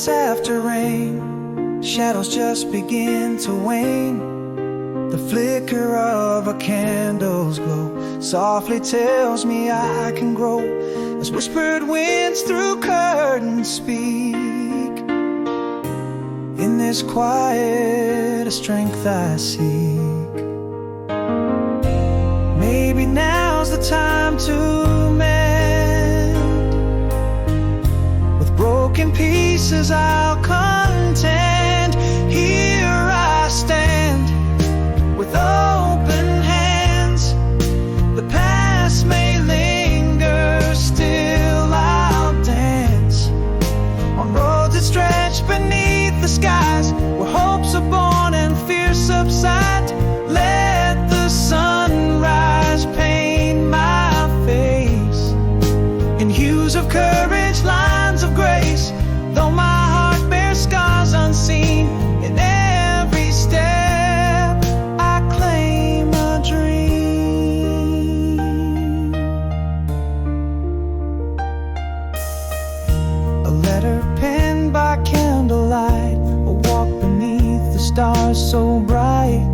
nights after rain, shadows just begin to wane. The flicker of a candle's glow softly tells me I can grow, as whispered winds through curtains speak. In this quiet, a strength I seek. Maybe now's the time to mend. With broken pieces I'll contend. Here I stand with open hands. The past may linger, still I'll dance on roads that stretch beneath the skies, where hopes are born and fears subside. Let the sunrise paint my face in hues of courage, lines of grace. Though my heart bears scars unseen, in every step I claim a dream. A letter penned by candlelight, a walk beneath the stars so bright,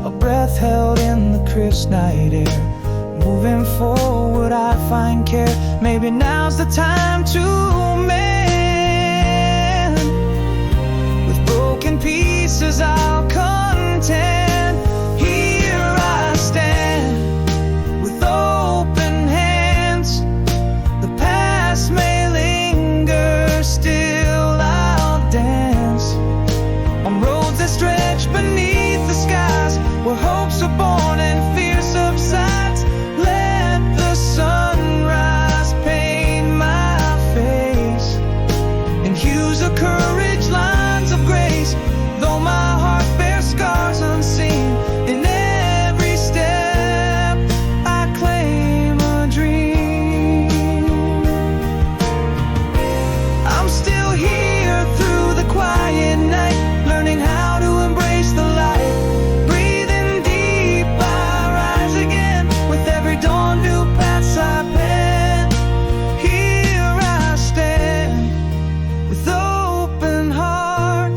a breath held in the crisp night air. Moving forward I find care. Maybe now's the time to mend. With broken pieces I'll contend. Here I stand with open hands. The past may linger, still I'll dance on roads that stretch beneath the skies, where hopes are born and fear subsides. Let the sunrise paint my face in hues of courage, lines of grace. Though my heart bears scars unseen, in every step I claim a dream. I'm still here through the quiet night, learning how to embrace the light. Breathing deep, I rise again. With every dawn, new paths I pen. Here I stand with open heart.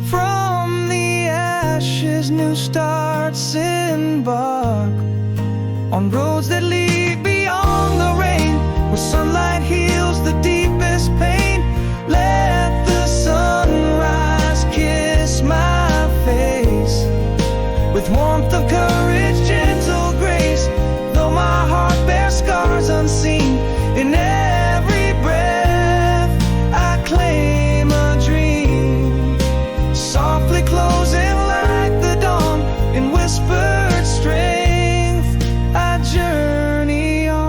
From the ashes, new starts embark on roads that lead beyond the rain, where sunlight heals the deepest pain. Let the sunrise kiss my face with warmth of courage, gentle grace. Though my heart bears scars unseen, in every breath I claim a dream. Softly closing like the dawn, in whispered strength I journey on.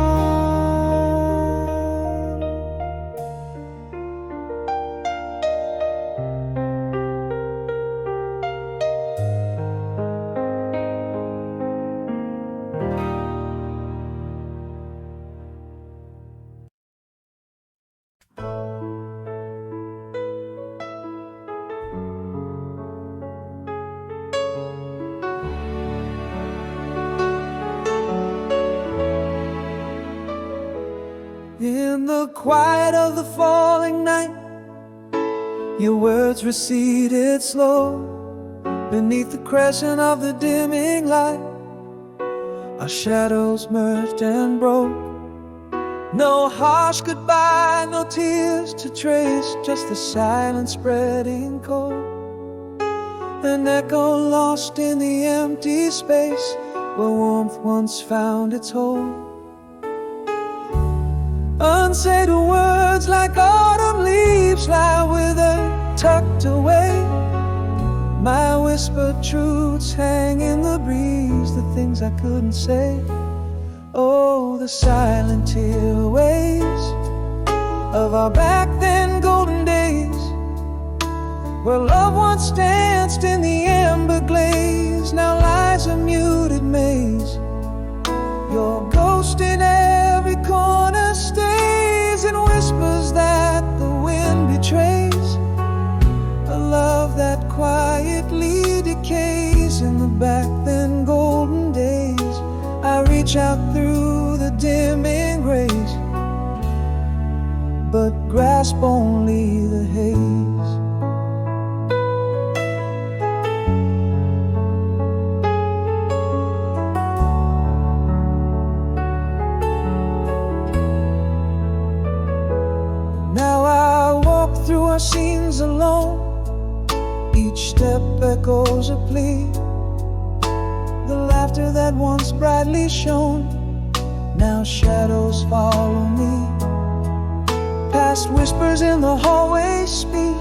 In the quiet of the falling night, your words receded slow. Beneath the crescent of the dimming light, our shadows merged and broke. No harsh goodbye, no tears to trace, just the silence spreading cold. An echo lost in the empty space, where warmth once found its hold. Unsaid words like autumn leaves lie withered, tucked away. My whispered truths hang in the breeze, the things I couldn't say. Oh, the silent tear waves of our back then golden days, where love once danced in the amber glaze, now lies a muted maze. Your ghost in every corner stays, and whispers that the wind betrays. A love that quietly decays in the back then golden days. I reach out through the dimming grace, but grasp only the haze. Now I walk through our scenes alone, each step echoes a plea. The laughter that once brightly shone, now shadows follow me. Past whispers in the hallway speak,